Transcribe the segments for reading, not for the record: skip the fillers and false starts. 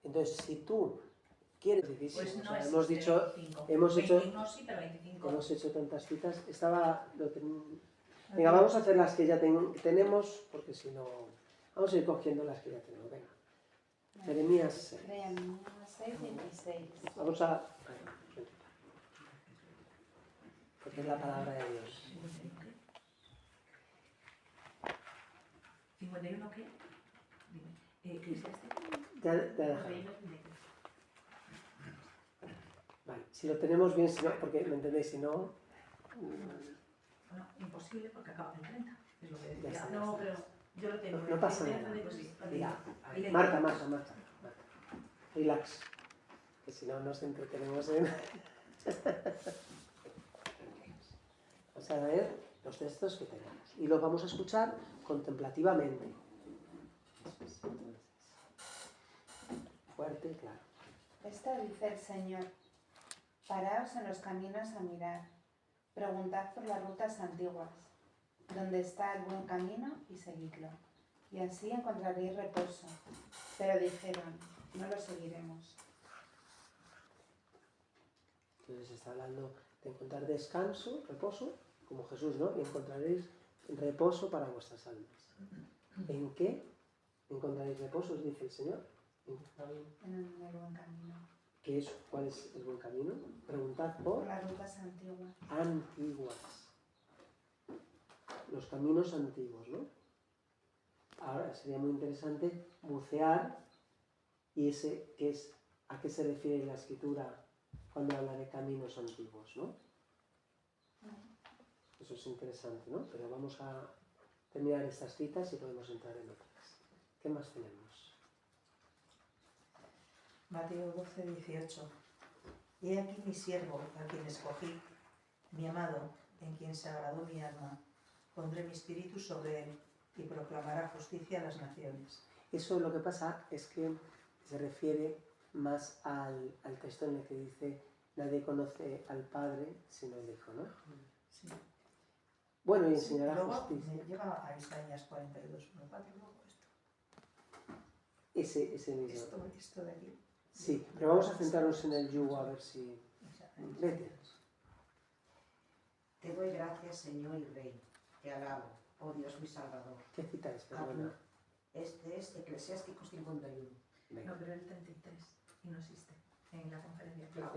Entonces, si tú quieres, difícil, Pues no, o sea, existe hemos dicho, 25. hemos 21 sí, pero 25. hemos hecho tantas citas, venga, vamos a hacer las que ya tenemos, porque si no, vamos a ir cogiendo las que ya tenemos, venga. Jeremías 6. Jeremías 6, 16. Vamos a... Porque es la palabra de Dios. ¿51 qué? Dime. ¿Qué es este? Ya dejado. Vale, si lo tenemos bien, si no, porque me entendéis, si no... Bueno, imposible porque acaba en 30. Es lo que decía. Ya está, No, pero yo lo tengo. No pasa nada. Pues sí, Mira, y Marta. Relax. Que si no nos entretenemos en... Vamos a ver los textos que tenemos. Y los vamos a escuchar contemplativamente. Fuerte y claro. Esto dice el Señor: paraos en los caminos a mirar, preguntad por las rutas antiguas, donde está el buen camino y seguidlo, y así encontraréis reposo. Pero dijeron: no lo seguiremos. Entonces está hablando de encontrar descanso, reposo, como Jesús, ¿no? Y encontraréis reposo para vuestras almas. ¿En qué encontraréis reposo? Os dice el Señor. En el buen camino. ¿Cuál es el buen camino? Preguntad Por por las rutas antiguas. antiguas. Los caminos antiguos, ¿no? Ahora sería muy interesante bucear y ¿a qué se refiere la Escritura cuando habla de caminos antiguos, ¿no? Eso es interesante, ¿no? Pero vamos a terminar estas citas y podemos entrar en otras. ¿Qué más tenemos? Mateo 12, 18. He aquí mi siervo, a quien escogí, mi amado, en quien se agradó mi alma. Pondré mi espíritu sobre él y proclamará justicia a las naciones. Eso lo que pasa es que se refiere más al texto en el que dice nadie conoce al Padre sino el Hijo, ¿no? Sí. Bueno, y enseñará Luego justicia. me lleva a Isaías 42, 1, 4, luego esto. Ese mismo. Esto de aquí. Sí, pero vamos a centrarnos en el yugo a ver si... Vete. Te doy gracias, Señor y Rey. Te alabo, oh Dios mi Salvador. ¿Qué cita es? Perdona. Este es Eclesiásticos 51. Venga. No, pero el 33. Y no existe en la conferencia. Ah,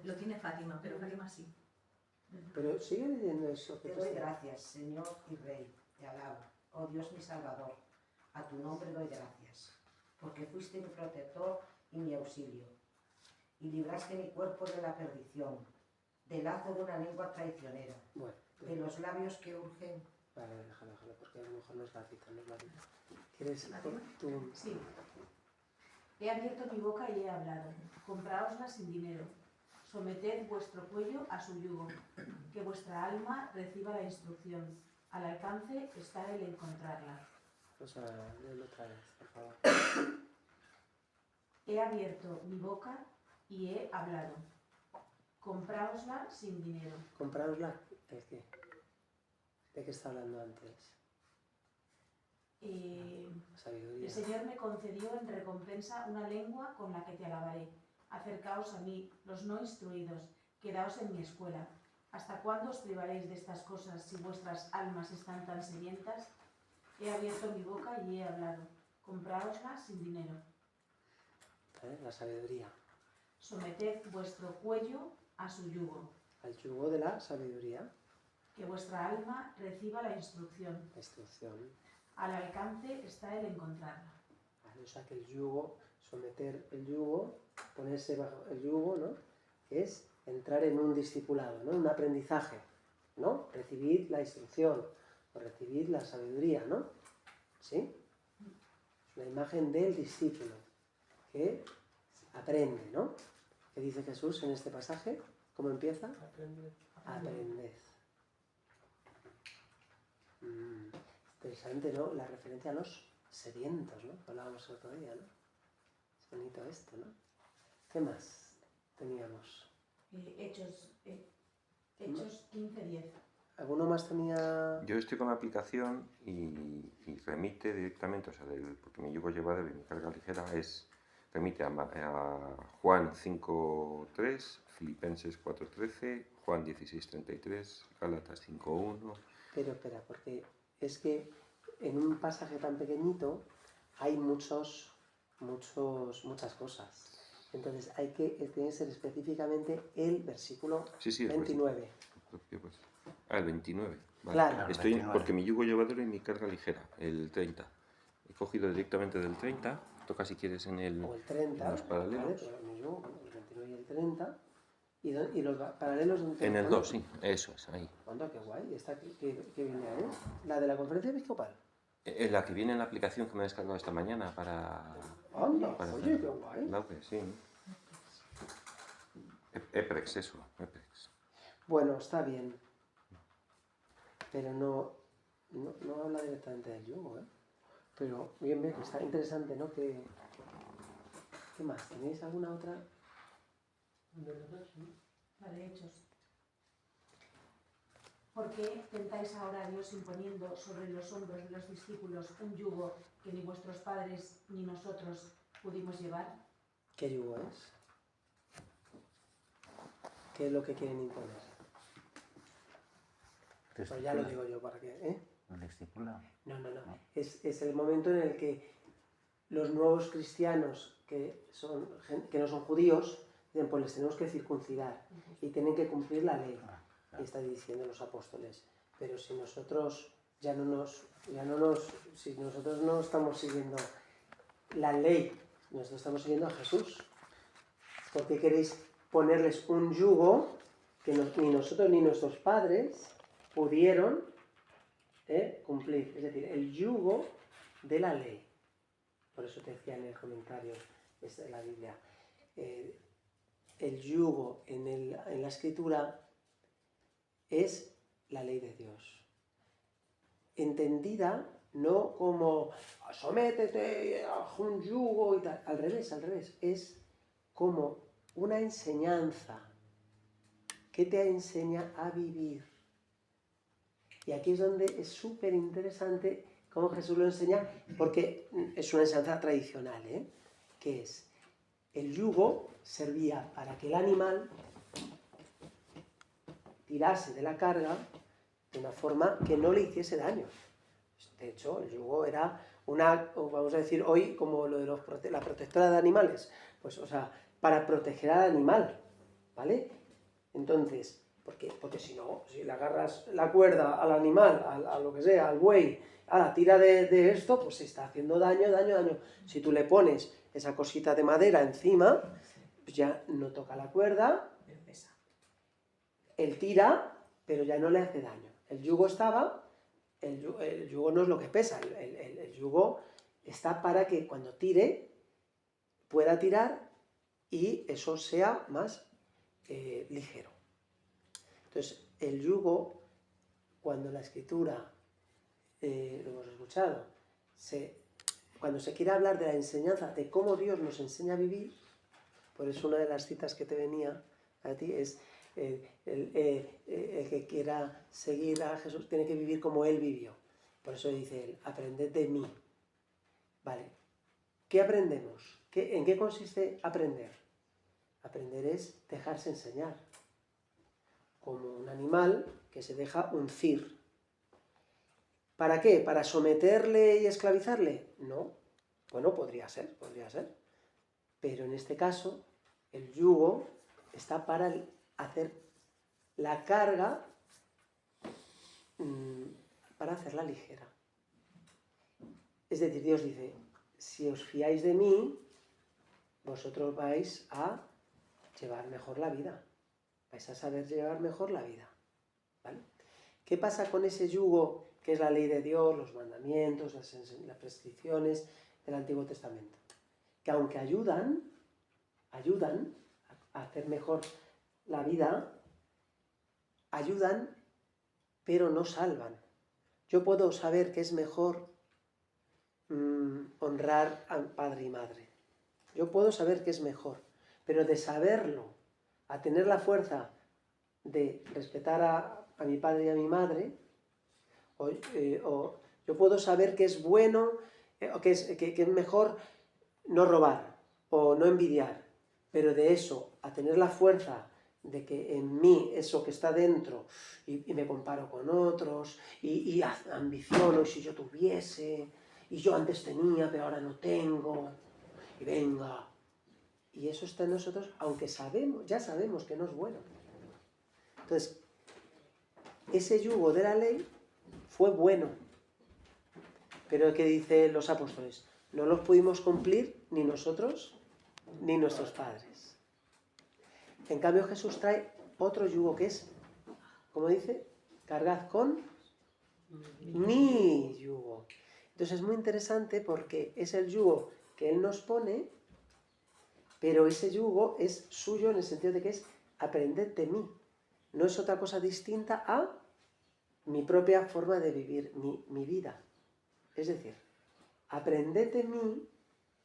Lo tiene Fátima, pero Fátima sí. Pero sigue leyendo eso. Que Te te doy está- gracias, Señor y Rey. Te alabo, oh Dios mi Salvador. A tu nombre doy gracias, porque fuiste mi protector y mi auxilio, y libraste mi cuerpo de la perdición, del lazo de una lengua traicionera, Bueno, de los labios que urgen. vale, déjalo, porque a lo mejor no es la cita, ¿Quieres tú? Sí. He abierto mi boca y he hablado. Compraosla sin dinero. Someted vuestro cuello a su yugo. Que vuestra alma reciba la instrucción. Al alcance está el encontrarla. Vamos a leerlo otra vez, por favor. He abierto mi boca y he hablado. Compraosla sin dinero. ¿Comprarosla? ¿De qué? ¿De qué está hablando antes? Sabiduría. El Señor me concedió en recompensa una lengua con la que te alabaré. Acercaos a mí, los no instruidos, quedaos en mi escuela. ¿Hasta cuándo os privaréis de estas cosas si vuestras almas están tan sedientas? He abierto mi boca y he hablado. Compraosla sin dinero. La sabiduría. Someted vuestro cuello a su yugo. Al yugo de la sabiduría. Que vuestra alma reciba la instrucción. La instrucción. Al alcance está el encontrarla. Vale, o sea que el yugo, someter el yugo, ponerse bajo el yugo, ¿no? Es entrar en un discipulado, ¿no? Un aprendizaje, ¿no? Recibir la instrucción o recibir la sabiduría, ¿no? ¿Sí? Es una imagen del discípulo que aprende, ¿no? ¿Qué dice Jesús en este pasaje? ¿Cómo empieza? Aprended. Interesante, ¿no? La referencia a los sedientos, ¿no? Hablábamos el otro día, ¿no? Es bonito esto, ¿no? ¿Qué más teníamos? Hechos 15:10. ¿Alguno más tenía...? Yo estoy con la aplicación y remite directamente, o sea, porque mi yugo llevadero y mi carga ligera es remite a Juan 5:3, Filipenses 4:13, Juan 16:33, Gálatas 5:1. Pero espera, porque es que en un pasaje tan pequeñito hay muchas cosas. Entonces tiene que ser específicamente el versículo Sí, el 29. El 29. Vale. Claro. Estoy 29. porque mi yugo llevadero y mi carga ligera, el 30. He cogido directamente del 30, toca si quieres en O el 30, en los paralelos. ¿vale? Pero me llevo el 29 y el 30. ¿Y los paralelos dónde En el ponen? 2, sí, eso es, ahí. Anda, qué guay. ¿Esta qué viene ahí? ¿La de la conferencia episcopal? La que viene en la aplicación que me he descargado esta mañana para... Anda, para oye, hacer qué guay. la UPE, sí. EPREX, eso, EPREX. Bueno, está bien. Pero no habla directamente del yugo, ¿eh? Pero bien, está interesante, ¿no? ¿Qué más? ¿Tenéis alguna otra? La de Hechos. ¿Por qué tentáis ahora a Dios imponiendo sobre los hombros de los discípulos un yugo que ni vuestros padres ni nosotros pudimos llevar? ¿Qué yugo es? ¿Qué es lo que quieren imponer? Pues ya lo digo yo para que... ¿eh? ¿Un discípulo? No. Es el momento en el que los nuevos cristianos que no son judíos dicen, pues les tenemos que circuncidar y tienen que cumplir la ley. Y está diciendo los apóstoles. Pero si nosotros si nosotros no estamos siguiendo la ley, nosotros estamos siguiendo a Jesús. ¿Por qué queréis ponerles un yugo que ni nosotros ni nuestros padres pudieron cumplir? Es decir, el yugo de la ley. Por eso te decía en el comentario de la Biblia. El yugo en la Escritura es la ley de Dios. Entendida no como sométete a un yugo y tal. Al revés. Es como una enseñanza que te enseña a vivir. Y aquí es donde es súper interesante cómo Jesús lo enseña, porque es una enseñanza tradicional, que es, el yugo servía para que el animal tirase de la carga de una forma que no le hiciese daño. De hecho, el yugo era vamos a decir hoy, como lo de la protectora de animales, pues, o sea, para proteger al animal, ¿vale? Entonces, ¿por qué? Porque si no, si le agarras la cuerda al animal, a lo que sea, al buey, tira de esto, pues se está haciendo daño. Si tú le pones esa cosita de madera encima, pues ya no toca la cuerda, él tira, pero ya no le hace daño. El yugo el yugo no es lo que pesa, el yugo está para que cuando tire, pueda tirar y eso sea más ligero. Entonces, el yugo, cuando la Escritura, lo hemos escuchado, cuando se quiere hablar de la enseñanza, de cómo Dios nos enseña a vivir, por eso una de las citas que te venía a ti es el que quiera seguir a Jesús tiene que vivir como Él vivió. Por eso dice Él, aprended de mí. Vale, ¿qué aprendemos? ¿En qué consiste aprender? Aprender es dejarse enseñar. Como un animal que se deja uncir. ¿Para qué? ¿Para someterle y esclavizarle? No. Bueno, podría ser. Pero en este caso, el yugo está para hacer la carga, para hacerla ligera. Es decir, Dios dice, si os fiáis de mí, vosotros vais a llevar mejor la vida. Vais a saber llevar mejor la vida. ¿Vale? ¿Qué pasa con ese yugo que es la ley de Dios, los mandamientos, las prescripciones del Antiguo Testamento? Que aunque ayudan a hacer mejor la vida, ayudan, pero no salvan. Yo puedo saber que es mejor honrar a padre y madre. Yo puedo saber que es mejor, pero de saberlo, a tener la fuerza de respetar a mi padre y a mi madre, o yo puedo saber que es bueno, que es mejor no robar, o no envidiar, pero de eso a tener la fuerza de que en mí, eso que está dentro, y me comparo con otros, y ambiciono, y si yo tuviese, y yo antes tenía, pero ahora no tengo, y venga. Y eso está en nosotros, aunque ya sabemos que no es bueno. Entonces, ese yugo de la ley fue bueno. Pero ¿qué dicen los apóstoles? No los pudimos cumplir ni nosotros ni nuestros padres. En cambio Jesús trae otro yugo que es, como dice, cargad con mi yugo. Entonces es muy interesante porque es el yugo que Él nos pone, pero ese yugo es suyo en el sentido de que es aprended de mí. No es otra cosa distinta a mi propia forma de vivir mi vida. Es decir, aprended de mí,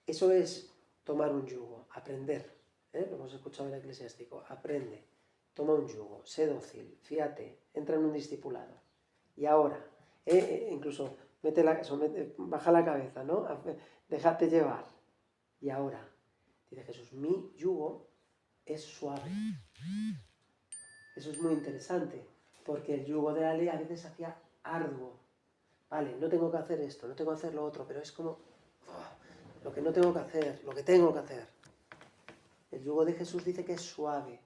eso es tomar un yugo, aprender. Lo hemos escuchado en el Eclesiástico. Aprende, toma un yugo, sé dócil, fíate, entra en un discipulado. Y ahora, incluso baja la cabeza, ¿no? Déjate llevar. Y ahora, dice Jesús, mi yugo es suave. Eso es muy interesante, porque el yugo de la ley a veces hacía arduo. Vale, no tengo que hacer esto, no tengo que hacer lo otro, pero es como lo que no tengo que hacer, lo que tengo que hacer. El yugo de Jesús dice que es suave.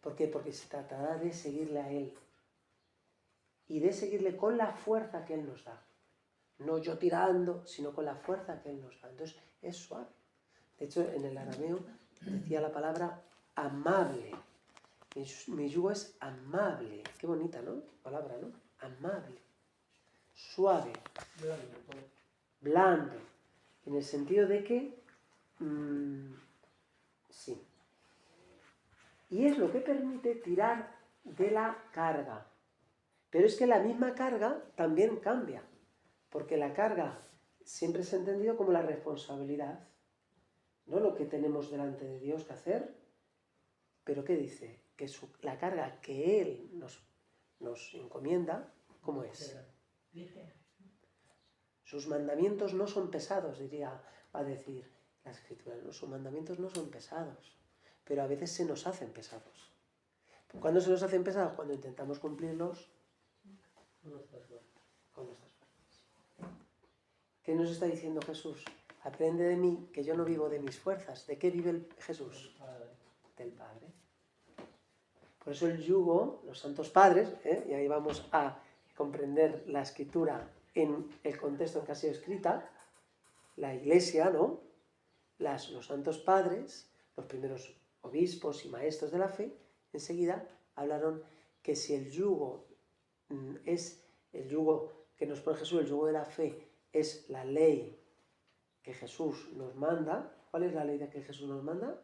¿Por qué? Porque se tratará de seguirle a Él. Y de seguirle con la fuerza que Él nos da. No yo tirando, sino con la fuerza que Él nos da. Entonces, es suave. De hecho, en el arameo decía la palabra amable. Mi yugo es amable. Qué bonita, ¿no? Palabra, ¿no? Amable. Suave. Blando. En el sentido de que... sí. Y es lo que permite tirar de la carga. Pero es que la misma carga también cambia. Porque la carga siempre se ha entendido como la responsabilidad. No lo que tenemos delante de Dios que hacer. Pero ¿qué dice? Que la carga que Él nos encomienda, ¿cómo es? Sus mandamientos no son pesados, va a decir la Escritura. ¿No? Sus mandamientos no son pesados, pero a veces se nos hacen pesados. ¿Cuándo se nos hacen pesados? Cuando intentamos cumplirlos con nuestras fuerzas. ¿Qué nos está diciendo Jesús? Aprende de mí, que yo no vivo de mis fuerzas. ¿De qué vive Jesús? Del Padre. Por eso el yugo, los santos padres, y ahí vamos a comprender la Escritura en el contexto en que ha sido escrita, la Iglesia, ¿no? Los santos padres, los primeros obispos y maestros de la fe, enseguida hablaron que si el yugo es el yugo que nos pone Jesús, el yugo de la fe, es la ley que Jesús nos manda. ¿Cuál es la ley que Jesús nos manda?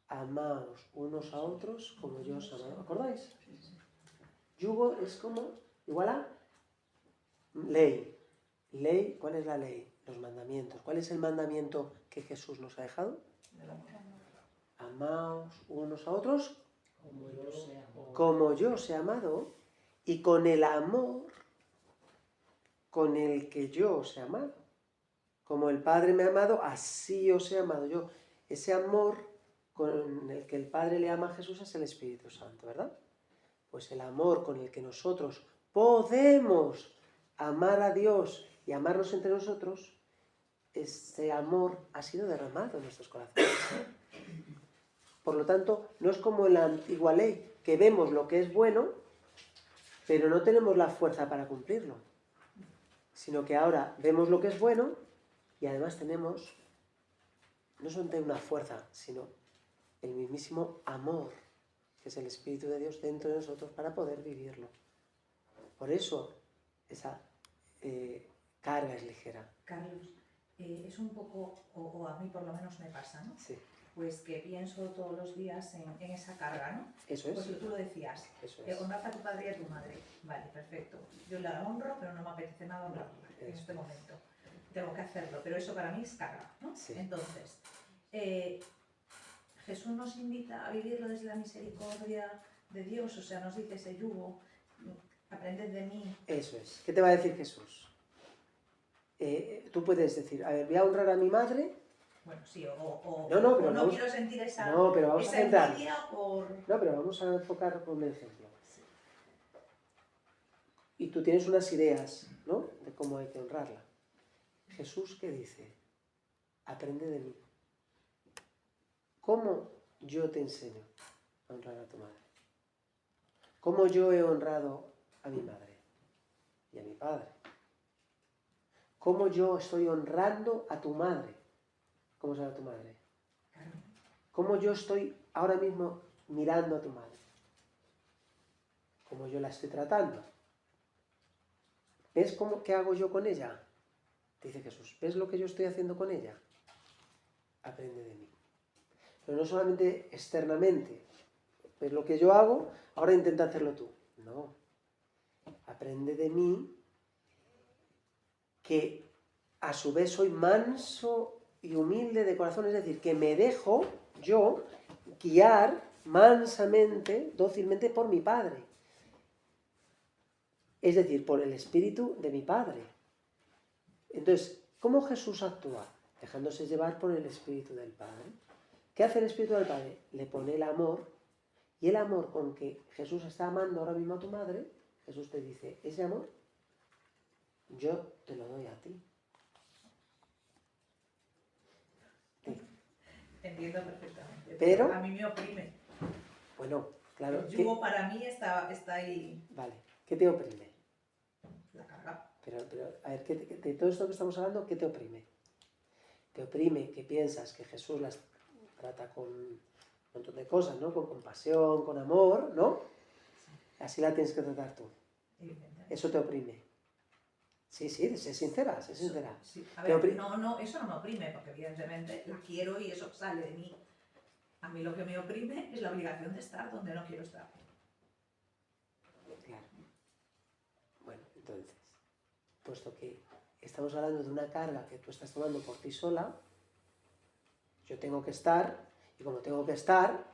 Amaos unos a otros como yo os amo. ¿Acordáis? Yugo es como igual a ley. Ley, ¿cuál es la ley? Los mandamientos. ¿Cuál es el mandamiento que Jesús nos ha dejado? Amaos unos a otros como yo os he amado, y con el amor con el que yo os he amado. Como el Padre me ha amado, así os he amado yo. Ese amor con el que el Padre le ama a Jesús es el Espíritu Santo, ¿verdad? Pues el amor con el que nosotros podemos amar a Dios y amarnos entre nosotros, ese amor ha sido derramado en nuestros corazones. Por lo tanto, no es como en la antigua ley, que vemos lo que es bueno, pero no tenemos la fuerza para cumplirlo. Sino que ahora vemos lo que es bueno y además tenemos, no solamente una fuerza, sino el mismísimo amor, que es el Espíritu de Dios dentro de nosotros para poder vivirlo. Por eso esa carga es ligera. Carlos, es un poco, o a mí por lo menos me pasa, ¿no? Sí. Pues que pienso todos los días en esa carga, ¿no? Eso es. Pues tú lo decías, Eso es. honrar a tu padre y a tu madre. Vale, perfecto. Yo la honro, pero no me apetece nada honrarla en este momento. Tengo que hacerlo, pero eso para mí es carga, ¿no? Sí. Entonces, Jesús nos invita a vivirlo desde la misericordia de Dios, o sea, nos dice ese yugo, aprended de mí. Eso es. ¿Qué te va a decir Jesús? tú puedes decir, a ver, voy a honrar a mi madre. Bueno, sí, o No, pero no vamos, quiero sentir esa, no, pero vamos a esa centrar. envidia por... No, pero vamos a enfocar con un ejemplo. Y tú tienes unas ideas, ¿no?, de cómo hay que honrarla. Jesús, ¿qué dice? Aprende de mí. ¿Cómo yo te enseño a honrar a tu madre? ¿Cómo yo he honrado a mi madre y a mi padre? ¿Cómo yo estoy honrando a tu madre? ¿Cómo será tu madre? ¿Cómo yo estoy ahora mismo mirando a tu madre? ¿Cómo yo la estoy tratando? ¿Ves qué hago yo con ella? Dice Jesús, ¿ves lo que yo estoy haciendo con ella? Aprende de mí. Pero no solamente externamente. ¿Ves lo que yo hago? Ahora intenta hacerlo tú. No. Aprende de mí que a su vez soy manso y humilde de corazón. Es decir, que me dejo yo guiar mansamente, dócilmente por mi Padre. Es decir, por el Espíritu de mi Padre. Entonces, ¿cómo Jesús actúa? Dejándose llevar por el Espíritu del Padre. ¿Qué hace el Espíritu del Padre? Le pone el amor, y el amor con que Jesús está amando ahora mismo a tu madre, Jesús te dice, ese amor yo te lo doy a ti. Sí. Entiendo perfectamente. Pero a mí me oprime. Bueno, claro. El yugo para mí está ahí. Vale. ¿Qué te oprime? La carga. Pero a ver, de todo esto que estamos hablando, ¿qué te oprime? Te oprime que piensas que Jesús las trata con un montón de cosas, ¿no? Con compasión, con amor, ¿no? Así la tienes que tratar tú. Eso te oprime. Sí, sé sincera, sé sincera. Sí. A ver, no, eso no me oprime, porque evidentemente la quiero y eso sale de mí. A mí lo que me oprime es la obligación de estar donde no quiero estar. Claro. Bueno, entonces, puesto que estamos hablando de una carga que tú estás tomando por ti sola, yo tengo que estar, y como tengo que estar,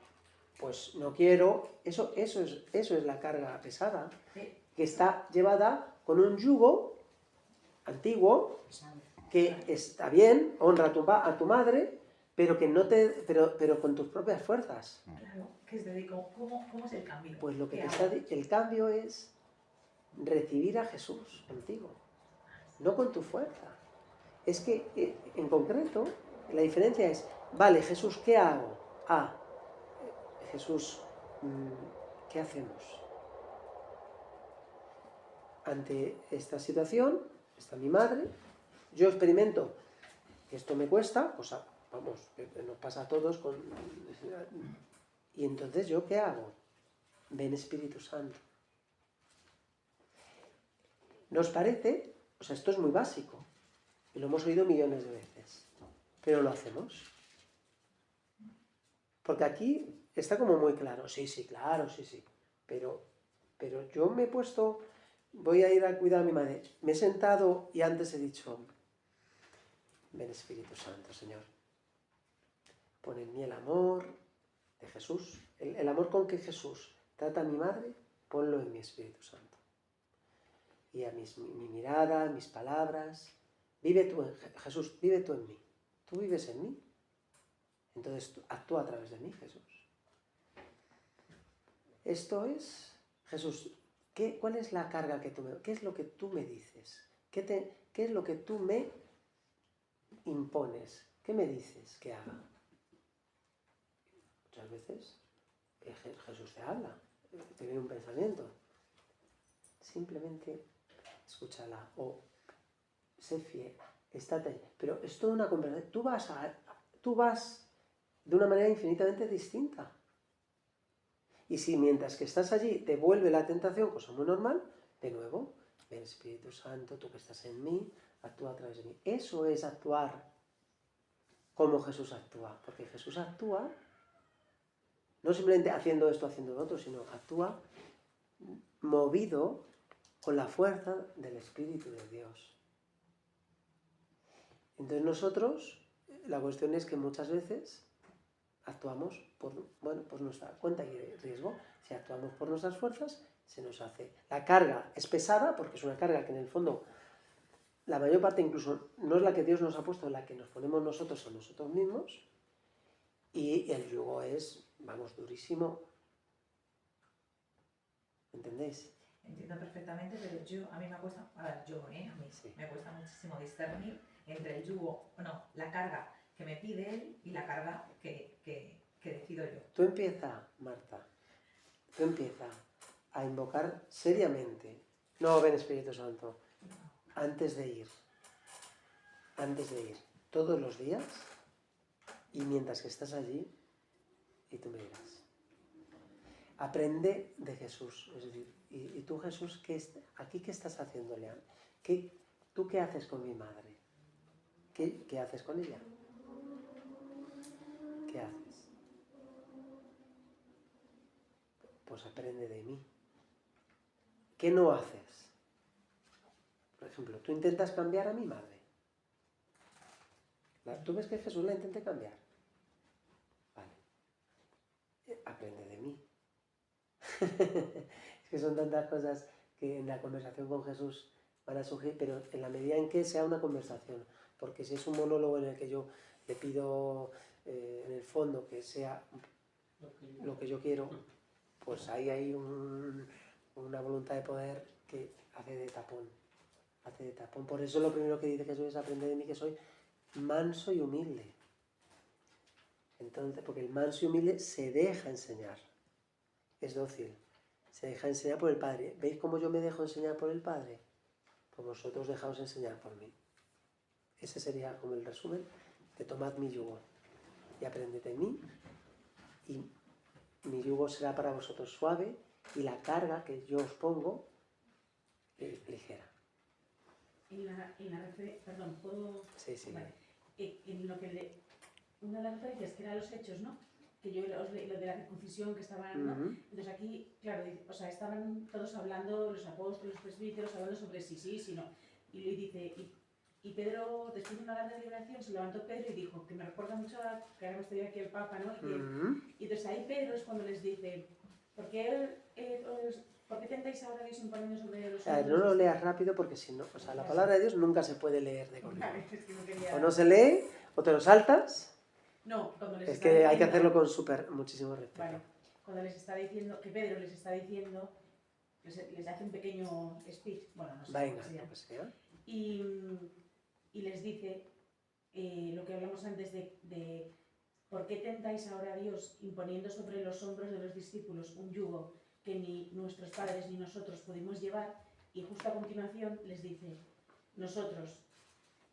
pues no quiero, eso es la carga pesada, que está llevada con un yugo antiguo, que está bien, honra a tu madre, pero que no pero con tus propias fuerzas. Claro, que es de ¿cómo es el cambio? Pues lo que el cambio es recibir a Jesús contigo, no con tu fuerza. Es que, en concreto, la diferencia es, vale, Jesús, ¿qué hago? Jesús, ¿qué hacemos? Ante esta situación, está mi madre, yo experimento que esto me cuesta, pues vamos, nos pasa a todos, y entonces ¿yo qué hago? Ven Espíritu Santo. ¿Nos parece? O sea, esto es muy básico, y lo hemos oído millones de veces, pero lo hacemos. Porque aquí está como muy claro, sí, claro, sí, pero yo me he puesto, voy a ir a cuidar a mi madre, me he sentado y antes he dicho, ven Espíritu Santo, Señor, pon en mí el amor de Jesús, el amor con que Jesús trata a mi madre, ponlo en mi Espíritu Santo. Y a mi mirada, mis palabras, Jesús, vive tú en mí, tú vives en mí. Entonces actúa a través de mí, Jesús. Esto es, Jesús, ¿cuál es la carga que qué es lo que tú me dices? ¿Qué es lo que tú me impones? ¿Qué me dices que haga? Muchas veces Jesús te habla, te viene un pensamiento. Simplemente escúchala o sé fiel, estate ahí. Pero es toda una conversación. Tú vas de una manera infinitamente distinta. Y si mientras que estás allí te vuelve la tentación, cosa muy normal, de nuevo, ven Espíritu Santo, tú que estás en mí, actúa a través de mí. Eso es actuar como Jesús actúa. Porque Jesús actúa no simplemente haciendo esto, haciendo lo otro, sino actúa movido con la fuerza del Espíritu de Dios. Entonces nosotros, la cuestión es que muchas veces actuamos por nuestra cuenta y riesgo. Si actuamos por nuestras fuerzas, se nos hace. La carga es pesada porque es una carga que en el fondo la mayor parte incluso no es la que Dios nos ha puesto, la que nos ponemos nosotros a nosotros mismos, y el yugo es, vamos, durísimo. ¿Entendéis? Entiendo perfectamente, pero a mí me cuesta, a ver, a mí Sí. me cuesta muchísimo discernir entre el yugo, no, la carga que me pide él y la carga que decido yo. Tú empieza, Marta, a invocar seriamente, no, ven Espíritu Santo, antes de ir, todos los días, y mientras que estás allí, y tú me dirás. Aprende de Jesús, es decir, y tú Jesús, ¿aquí qué estás haciéndole? ¿Tú qué haces con mi madre? ¿Qué haces con ella? ¿Qué haces? Pues aprende de mí. ¿Qué no haces? Por ejemplo, tú intentas cambiar a mi madre. ¿Tú ves que Jesús la intente cambiar? Vale. Aprende de mí. Es que son tantas cosas que en la conversación con Jesús van a surgir, pero en la medida en que sea una conversación, porque si es un monólogo en el que yo le pido en el fondo que sea lo que yo quiero, pues ahí hay una voluntad de poder que hace de tapón. Por eso lo primero que dice Jesús es: aprende de mí que soy manso y humilde. Entonces, porque el manso y humilde se deja enseñar. Es dócil, se deja enseñar por el Padre. ¿Veis cómo yo me dejo enseñar por el Padre? Pues vosotros dejaos enseñar por mí. Ese sería como el resumen de tomad mi yugo y aprended de mí, y mi yugo será para vosotros suave y la carga que yo os pongo ligera. Perdón, ¿puedo...? Sí, sí. Vale. En lo que una de las referencias que eran los hechos, ¿no? Que yo os leí lo de la circuncisión que estaban, ¿no? Entonces aquí, claro, o sea, estaban todos hablando, los apóstoles, los presbíteros, hablando sobre sí, no. Y dice, y Pedro, después de una larga deliberación, se levantó Pedro y dijo, que me recuerda mucho a que ahora estoy aquí el Papa, ¿no? Y entonces ahí Pedro es cuando les dice, ¿por qué tentáis ahora Dios imponiendo sobre los hombres? No lo leas rápido porque si no, o sea, la palabra de Dios nunca se puede leer de corrido. Vale, es que no quería... O no se lee, o te lo saltas. No, cuando les Es está que diciendo... hay que hacerlo con muchísimo respeto. Vale, cuando les está diciendo, que Pedro les está diciendo, les hace un pequeño speech, bueno, no sé Venga, cómo lo que sea. y les dice lo que hablamos antes de ¿por qué tentáis ahora a Dios imponiendo sobre los hombros de los discípulos un yugo que ni nuestros padres ni nosotros pudimos llevar? Y justo a continuación les dice, nosotros,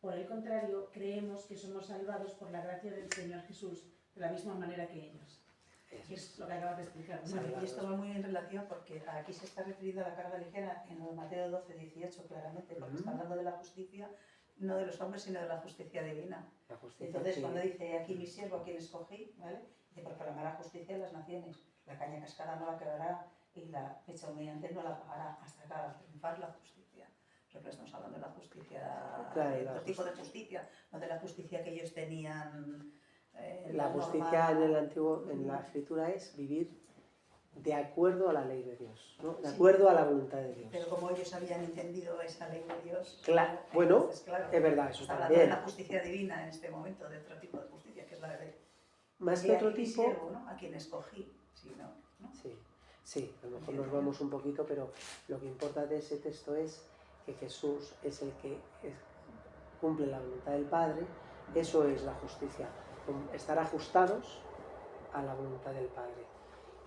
por el contrario, creemos que somos salvados por la gracia del Señor Jesús de la misma manera que ellos. Que es lo que acabas de explicar, ¿no? Vale, y esto va muy en relación porque aquí se está referido a la carga ligera en Mateo 12, 18 claramente, porque está hablando de la justicia, no de los hombres, sino de la justicia divina. La justicia. Entonces, cuando dice aquí mi siervo a quien escogí, ¿vale? Dice, proclamará justicia en las naciones, la caña cascada no la quebrará y la mecha humeante no la apagará hasta acá triunfar la justicia. Pero estamos hablando de la justicia, Claro, de otro tipo de justicia, no de la justicia que ellos tenían. La justicia en la escritura es vivir de acuerdo a la ley de Dios, ¿no? De acuerdo a la voluntad de Dios. Pero como ellos habían entendido esa ley de Dios, Claro, bueno, entonces, claro, es verdad, eso está hablando también. de la justicia divina en este momento, de otro tipo de justicia, que es la de Más que otro mi tipo. siervo, ¿no? A quien escogí, sí, ¿no? Sí, a lo mejor nos vamos un poquito, pero lo que importa de ese texto es que Jesús es el que cumple la voluntad del Padre. Eso es la justicia, estar ajustados a la voluntad del Padre.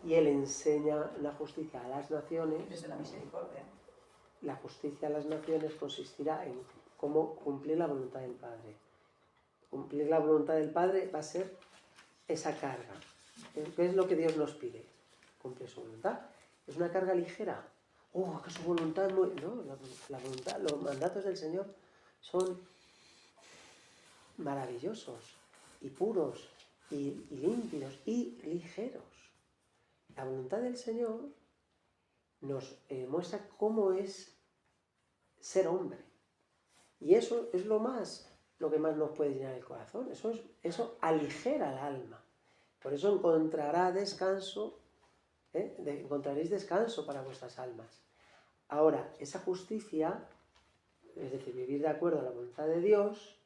Y Él enseña la justicia a las naciones. Desde la misericordia. La justicia a las naciones consistirá en cómo cumplir la voluntad del Padre. Cumplir la voluntad del Padre va a ser esa carga. ¿Qué es lo que Dios nos pide? Cumplir su voluntad. Es una carga ligera. ¡Oh, que su voluntad es muy...! No, la voluntad, los mandatos del Señor son maravillosos y puros y límpidos y ligeros. La voluntad del Señor nos muestra cómo es ser hombre. Y eso es lo que más nos puede llenar el corazón. Eso aligera el alma. Por eso encontraréis descanso para vuestras almas. Ahora, esa justicia es decir, vivir de acuerdo a la voluntad de Dios,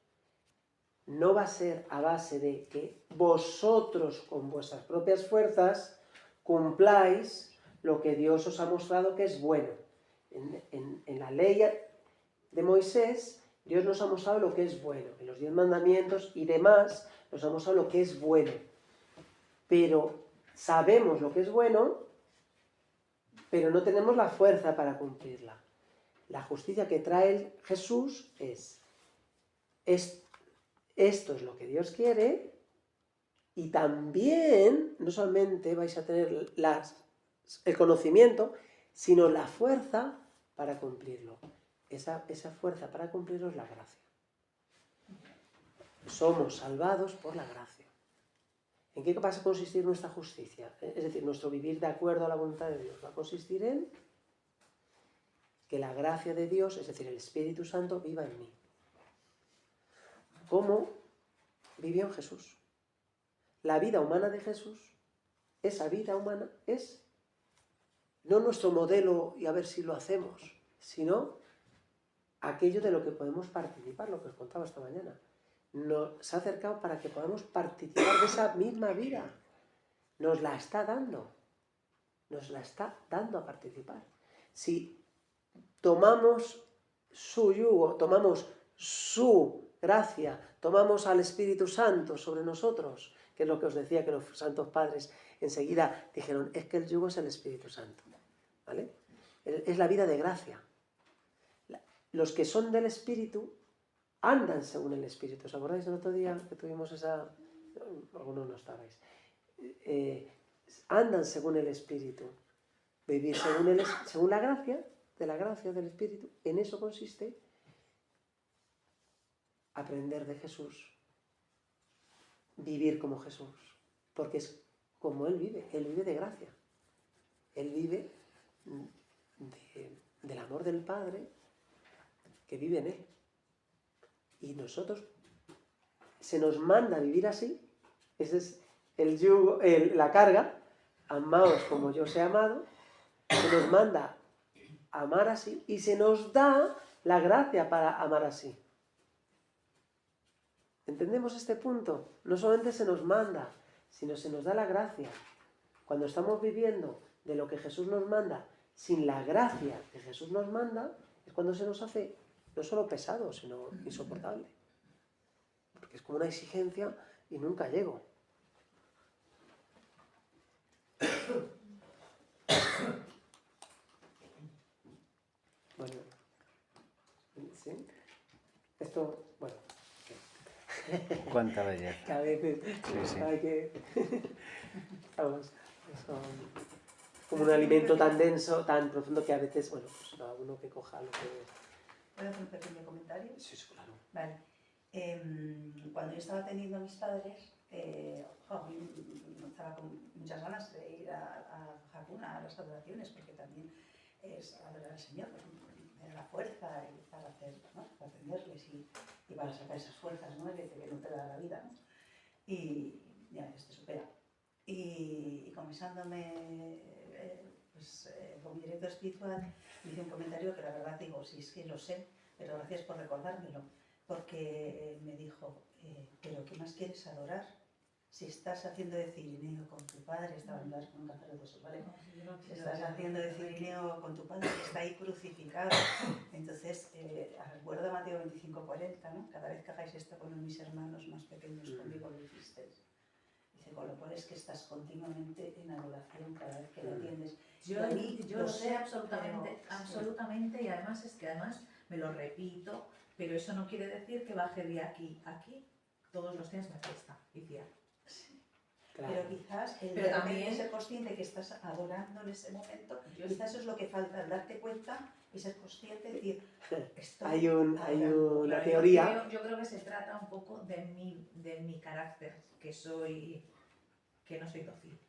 no va a ser a base de que vosotros con vuestras propias fuerzas cumpláis lo que Dios os ha mostrado que es bueno. En la ley de Moisés, Dios nos ha mostrado lo que es bueno. En los 10 mandamientos y demás nos ha mostrado lo que es bueno. Pero sabemos lo que es bueno, pero no tenemos la fuerza para cumplirla. La justicia que trae Jesús es esto es lo que Dios quiere, y también no solamente vais a tener el conocimiento, sino la fuerza para cumplirlo. Esa fuerza para cumplirlo es la gracia. Somos salvados por la gracia. ¿En qué va a consistir nuestra justicia? Es decir, nuestro vivir de acuerdo a la voluntad de Dios va a consistir en que la gracia de Dios, es decir, el Espíritu Santo, viva en mí. ¿Cómo vivió Jesús? La vida humana de Jesús, esa vida humana es no nuestro modelo y a ver si lo hacemos, sino aquello de lo que podemos participar, lo que os contaba esta mañana. Nos ha acercado para que podamos participar de esa misma vida. Nos la está dando a participar. Si tomamos su yugo, tomamos su gracia, tomamos al Espíritu Santo sobre nosotros, que es lo que os decía que los santos padres enseguida dijeron, es que el yugo es el Espíritu Santo, ¿vale? Es la vida de gracia. Los que son del Espíritu andan según el Espíritu. ¿Os acordáis el otro día que tuvimos esa... Algunos no estabais. Andan según el Espíritu. Vivir según la gracia, de la gracia del Espíritu. En eso consiste aprender de Jesús. Vivir como Jesús. Porque es como Él vive. Él vive de gracia. Él vive del amor del Padre que vive en Él. Y nosotros se nos manda a vivir así. Ese es el yugo, la carga. Amaos como yo os he amado. Se nos manda a amar así y se nos da la gracia para amar así. ¿Entendemos este punto? No solamente se nos manda, sino se nos da la gracia. Cuando estamos viviendo de lo que Jesús nos manda sin la gracia que Jesús nos manda, es cuando se nos hace no solo pesado, sino insoportable. Porque es como una exigencia y nunca llego. Bueno, ¿sí? Esto, bueno. Cuánta belleza. Que a veces Sí. hay que... Vamos, como un alimento tan denso, tan profundo, que a veces, bueno, pues cada uno que coja lo que... ¿Puedo hacer un pequeño comentario? Sí, claro. Vale. Cuando yo estaba teniendo a mis padres, estaba con muchas ganas de ir a Hakuna, a las adoraciones, porque también es adorar al Señor, me da la fuerza y para hacer, ¿no? Para atenderles y para sacar esas fuerzas, ¿no? Que no te da la vida, ¿no? Y ya te supera. Y confesándome con mi director espiritual, me hice un comentario que la verdad digo, sí, es que lo sé, pero gracias por recordármelo, porque me dijo, pero ¿qué más quieres adorar? Si estás haciendo de cirineo con tu padre, estaba en con un sacerdote, ¿vale? Si estás haciendo de cirineo con tu padre, que está ahí crucificado. Entonces, recuerda Mateo 25:40, ¿no? Cada vez que hagáis esto con mis hermanos más pequeños, conmigo lo hicisteis. Dice, con lo cual es que estás continuamente en adoración cada vez que le atiendes. Yo lo sé absolutamente, y además es que me lo repito, pero eso no quiere decir que baje de aquí a aquí. Todos los días me cuesta iniciar. Claro. Pero quizás Pero también ser consciente que estás adorando en ese momento, quizás eso es lo que falta, darte cuenta y ser consciente y decir, Hay una teoría. Yo creo que se trata un poco de mi carácter, que no soy dócil.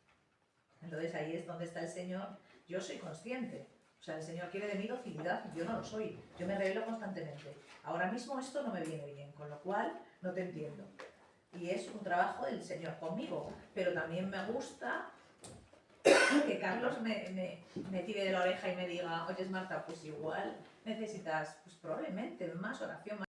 Entonces ahí es donde está el Señor. Yo soy consciente. O sea, el Señor quiere de mí docilidad, yo no lo soy. Yo me rebelo constantemente. Ahora mismo esto no me viene bien, con lo cual no te entiendo. Y es un trabajo del Señor conmigo. Pero también me gusta que Carlos me tire de la oreja y me diga, oye Marta, pues igual necesitas pues probablemente más oración,